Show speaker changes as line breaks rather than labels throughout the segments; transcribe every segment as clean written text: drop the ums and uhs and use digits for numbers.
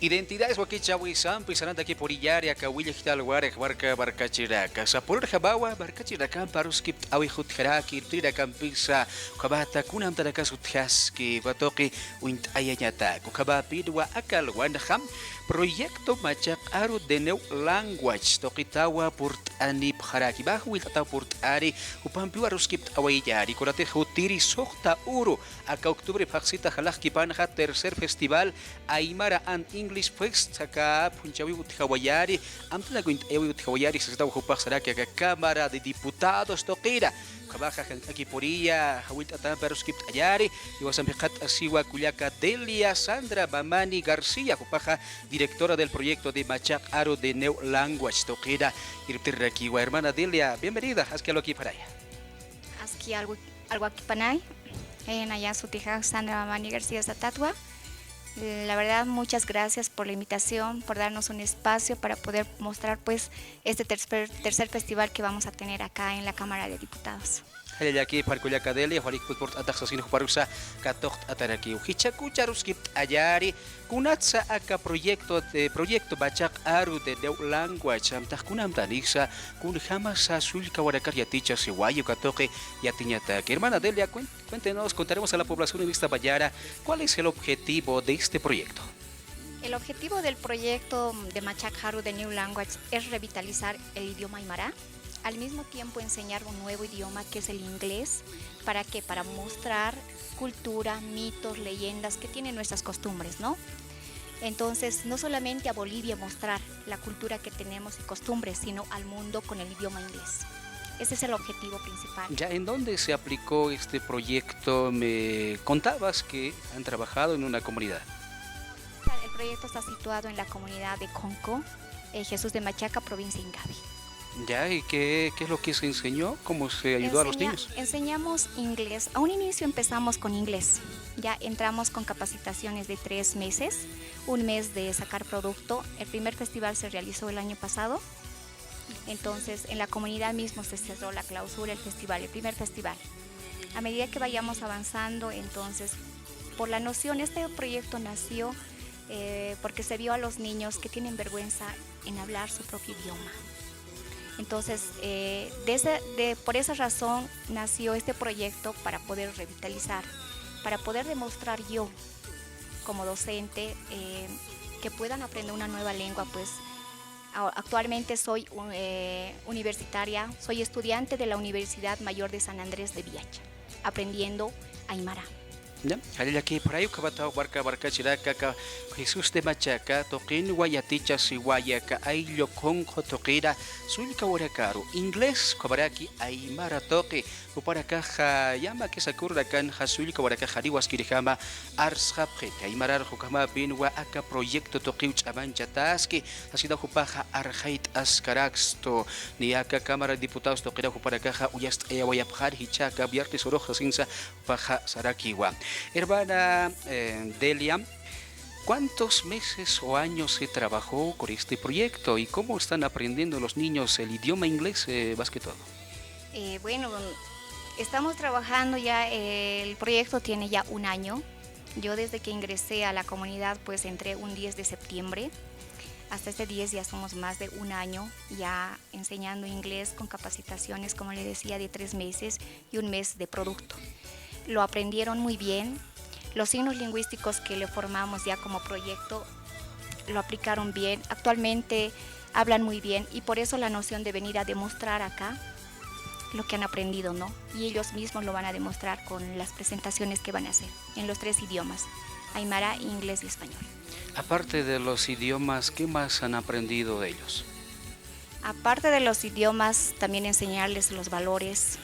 Identidades wakichawi sampi sananta ki porillari akawilla hital warek warka barkachiraka. Sapur jabawa barkachirakan paruskip awi hutjaraki tirakan pisa kabata kunam tarakas utjaski batoki uint ayanyata. Kukaba pidwa akal wanham proyecto machak aru de new language tokitawa purt anip haraki bahu tata purt ari upampiwa ruskip awayari kurate hutiri sokta uru aka octubre paksita halak kipanha tercer festival Aymara and English Fest acá punchawi utjawayari amtla guint ewi utjawayari se está ujupak saraki acá Cámara de Diputados toquira kabaja aquí porilla hawit atan peruskip ayari y wasampiqat asiwa kuliaka Delia Sandra Bamani García kupaja directora del proyecto de Machak Aro de New Language toquira irptirraki wa hermana Delia bienvenida haz que lo aquí para allá
Aski algo aquí panay en allá su tija Sandra Bamani García Zatatua. La verdad, muchas gracias por la invitación, por darnos un espacio para poder mostrar pues este tercer festival que vamos a tener acá en la Cámara de Diputados.
Hayaki parkullaka Delia Juarik Put Ataxasino Parusa Katok Ataraki Hichakucha Ruskip Ayari Kunatsa aka proyecto Bachak Aru de New Language Amtakunam Tanixa Kun Hamasa Sulka Warakar Yaticha Siwayo Katoke Yatiñata. Hermana Delia, cuéntenos, contaremos a la población de Vista Bayara cuál es el objetivo de este proyecto.
El objetivo del proyecto de Machak Aru de New Language es revitalizar el idioma aymara, al mismo tiempo enseñar un nuevo idioma que es el inglés. ¿Para qué? Para mostrar cultura, mitos, leyendas que tienen nuestras costumbres, ¿no? Entonces, no solamente a Bolivia mostrar la cultura que tenemos y costumbres, sino al mundo con el idioma inglés. Ese es el objetivo principal.
¿Ya en dónde se aplicó este proyecto? Me contabas que han trabajado en una comunidad.
El proyecto está situado en la comunidad de Conco, Jesús de Machaca, provincia de Ingavi.
Ya, ¿y qué es lo que se enseñó? ¿Cómo se ayudó a los niños?
Enseñamos inglés. A un inicio empezamos con inglés. Ya entramos con capacitaciones de 3 meses, un mes de sacar producto. El primer festival se realizó el año pasado. Entonces, en la comunidad mismo se cerró la clausura, el primer festival. A medida que vayamos avanzando, entonces, por la noción, este proyecto nació porque se vio a los niños que tienen vergüenza en hablar su propio idioma. Entonces, por esa razón nació este proyecto para poder revitalizar, para poder demostrar yo, como docente, que puedan aprender una nueva lengua. Pues actualmente soy universitaria, soy estudiante de la Universidad Mayor de San Andrés de Villacha, aprendiendo aymara.
Ya, hay aquí por ahí que va a barca chiraca Jesús de Machaca toquin guayaticha si guayaca ay lo con toquira sulka warakaru inglés cobaraki aymara toque para caja llama que sakura kan hasulka waraka hariwas kirihama arshapje aymara hukama binwa aka proyecto toqiuch avanchataski asida hupaja arjait askaraxto ni aka cámara de diputados toquira para caja uyast ayawayapjar hichaka viernes oroja sinsa paja sarakiwa. Hermana Delia, ¿cuántos meses o años se trabajó con este proyecto y cómo están aprendiendo los niños el idioma inglés más que todo?
Bueno, estamos trabajando ya, el proyecto tiene ya un año. Yo desde que ingresé a la comunidad pues entré un 10 de septiembre. Hasta este 10 ya somos más de un año ya enseñando inglés con capacitaciones, como le decía, de 3 meses y un mes de producto. Lo aprendieron muy bien. Los signos lingüísticos que le formamos ya como proyecto lo aplicaron bien. Actualmente hablan muy bien y por eso la noción de venir a demostrar acá lo que han aprendido, ¿no? Y ellos mismos lo van a demostrar con las presentaciones que van a hacer en los 3 idiomas, aymara, inglés y español.
Aparte de los idiomas, ¿qué más han aprendido de ellos?
Aparte de los idiomas, también enseñarles los valores.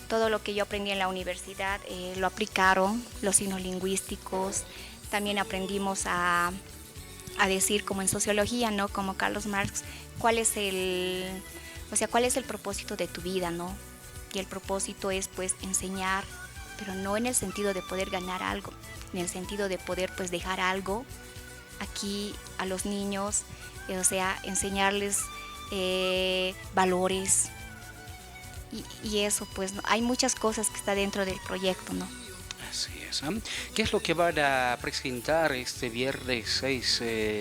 Todo lo que yo aprendí en la universidad lo aplicaron, los signos lingüísticos. También aprendimos a decir, como en sociología, ¿no? Como Carlos Marx, cuál es el propósito de tu vida, ¿no? Y el propósito es pues enseñar, pero no en el sentido de poder ganar algo, en el sentido de poder pues dejar algo aquí a los niños, enseñarles valores. Y eso, pues, ¿no? Hay muchas cosas que está dentro del proyecto, ¿no?
Así es. ¿Qué es lo que van a presentar este viernes 6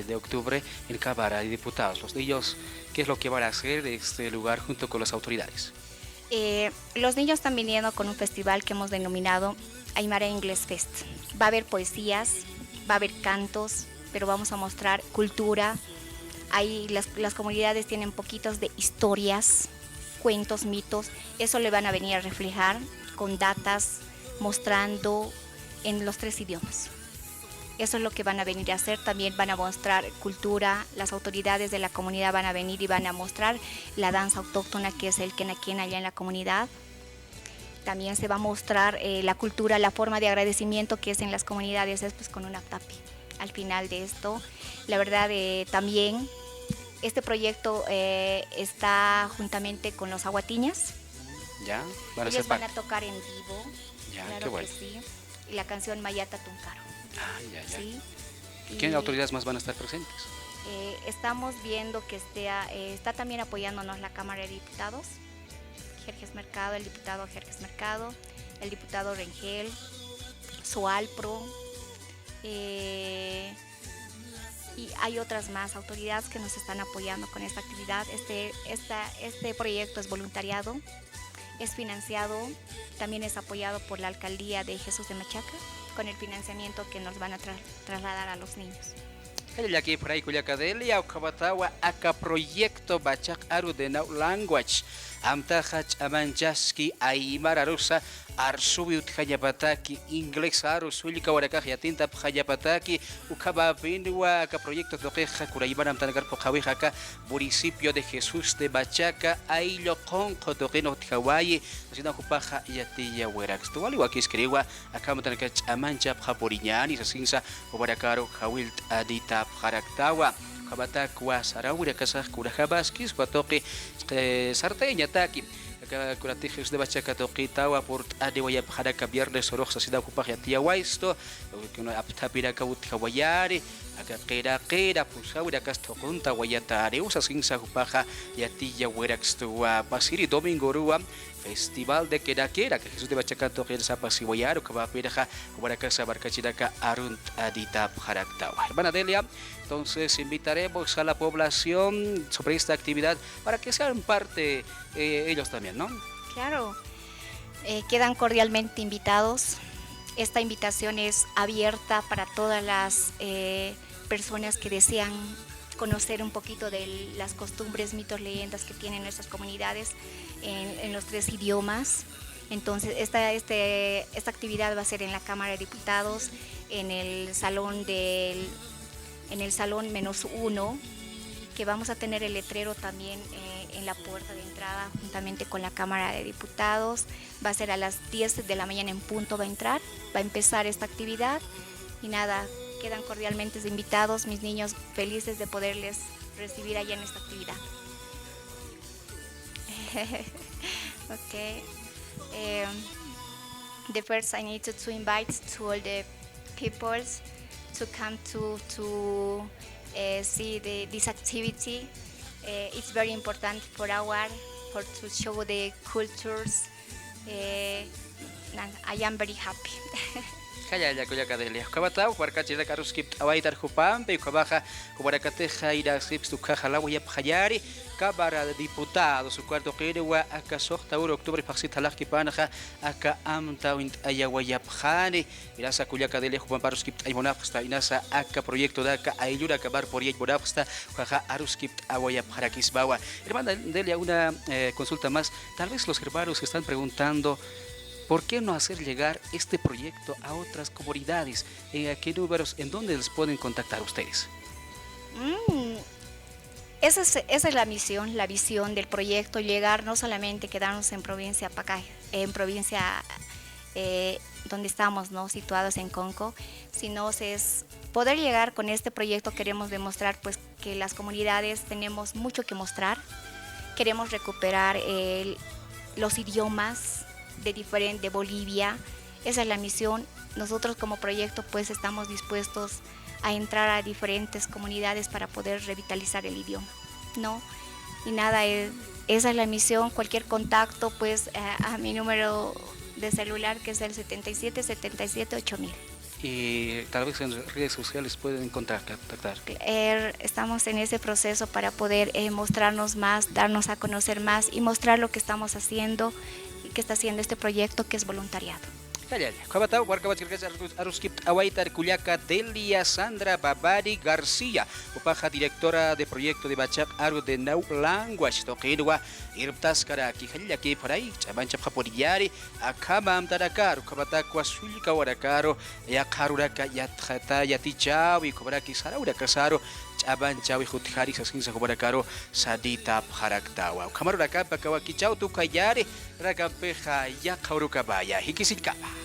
de octubre en Cámara de Diputados? Los niños, ¿qué es lo que van a hacer en este lugar junto con las autoridades?
Los niños están viniendo con un festival que hemos denominado Aymara English Fest. Va a haber poesías, va a haber cantos, pero vamos a mostrar cultura. Ahí las comunidades tienen poquitos de historias, cuentos, mitos. Eso le van a venir a reflejar con datas, mostrando en los 3 idiomas. Eso es lo que van a venir a hacer. También van a mostrar cultura. Las autoridades de la comunidad van a venir y van a mostrar la danza autóctona, que es el quenaquén allá en la comunidad. También se va a mostrar la cultura, la forma de agradecimiento que es en las comunidades, es pues con una tapi. Al final de esto, la verdad, también este proyecto está juntamente con los aguatiñas.
¿Ya?
Ellos van a tocar en vivo.
Ya,
claro
qué bueno.
que sí. Y la canción Mayata Tuncaro.
Ah, ya.
¿Sí?
¿Qué autoridades más van a estar presentes?
Estamos viendo que está también apoyándonos la Cámara de Diputados, Jerjes Mercado, el diputado Jerjes Mercado, el diputado Rengel, Soalpro, y hay otras más autoridades que nos están apoyando con esta actividad. Este proyecto es voluntariado, es financiado, también es apoyado por la Alcaldía de Jesús de Machaca, con el financiamiento que nos van a trasladar a los niños.
El aquí por ahí Culiacadelia o Cabatawa acá proyecto Bachak Aru de Now Language Amtajach Amanjaski Aymara Rusa Arsubiut Hayapataki Inglés Aru Sulika Warakajia Tinta Hayapataki Ukaba Bindua acá proyecto Toqueja Curayban Amtanagar Pojawijaka municipio de Jesús de Bachaca Ailo Conco Toqueno Hawaii Asina Jupaja Yatilla Werax Tuali Waki escriba acá Amtanakach Amancha Japoriñani Sasinsa Warakaro Hawilt Adita Haraktawa Kabatak was Arawira Kasaj Kurajabaskis Patoki Sarteña Taki Curatijos de Bachaca Toquitawa por Adewaya Haraka Viernes Oroja Sida Kupaja Tiawaisto Aptapira Kaut Hawayari Akakera Pusawira Casto Junta Guayata Areusa Sinsa Kupaja Yatilla Werax Tua Basiri Domingo Rua Festival de Queraquera, que Jesús de Bachaca Toquer Zapasi Guayaro, Cabapiraja, Guaracasa Barcachiraca, Arunt Adita Jaractawa. Hermana Delia, entonces invitaremos a la población sobre esta actividad para que sean parte ellos también, ¿no?
Claro, quedan cordialmente invitados. Esta invitación es abierta para todas las personas que desean conocer un poquito de las costumbres, mitos, leyendas que tienen nuestras comunidades en los 3 idiomas. Entonces esta actividad va a ser en la Cámara de Diputados, en el salón -1, que vamos a tener el letrero también en la puerta de entrada juntamente con la Cámara de Diputados. Va a ser a las 10 de la mañana en punto, va a empezar esta actividad y nada, quedan cordialmente invitados, mis niños, felices de poderles recibir allá en esta actividad. Okay. The first I need to invite to all the peoples to come to see this activity. It's very important for to show the cultures. I am very happy.
Kaya Culiacadelia. Kabatau, Huarcachira Karuskip, Awaitar Jupampe, Kabaja, Huaracateja, Ira Sips, Tukajalawa, Pajari, Cámara de Diputados, su cuarto Kerewa, Aka Sota, Octubre, Paxitalaki Panaja, Aka Amtawint, Ayawayapjani, Irasa Culiacadelia, Jupamparuskip, Aymonapsta, Inasa, Aka Proyecto Daka, Ayura, Acabar por Yaymonapsta, Jaja Aruskip, Awayapjarakisbawa. Hermana Delia, una consulta más. Tal vez los hermanos que están preguntando, ¿por qué no hacer llegar este proyecto a otras comunidades? ¿A qué números, en dónde les pueden contactar ustedes?
Esa es la visión del proyecto, llegar, no solamente quedarnos en provincia Pacay, en provincia donde estamos, ¿no?, situados en Conco, sino es poder llegar con este proyecto. Queremos demostrar pues que las comunidades tenemos mucho que mostrar, queremos recuperar los idiomas de Bolivia. Esa es la misión. Nosotros como proyecto pues estamos dispuestos a entrar a diferentes comunidades para poder revitalizar el idioma, ¿no? Y nada, esa es la misión. Cualquier contacto pues a mi número de celular, que es el 77 77 8000.
Y tal vez en redes sociales pueden contactar.
Estamos en ese proceso para poder mostrarnos más, darnos a conocer más y mostrar lo que estamos haciendo y que está haciendo este proyecto, que es voluntariado.
Kwabataw, warkabat kirkas aruskip awaitar Culiaca Delia Sandra Babari García, upaja directora de proyecto de Bachak Aru de Now Language, toquirwa, irptas karaki, halaki por ahí, chabancha japoriari, akabam tarakar, kabatakwa sulika warakaro, yakaruraka yathata yatichao y kobraki saraura kasaro, chabancha y jutjari sasinsa kobarakaro, sadita haraktawa. Kamaruraka pakawakichao tu kayari, rakampeja yakarukabaya, hikisikaba.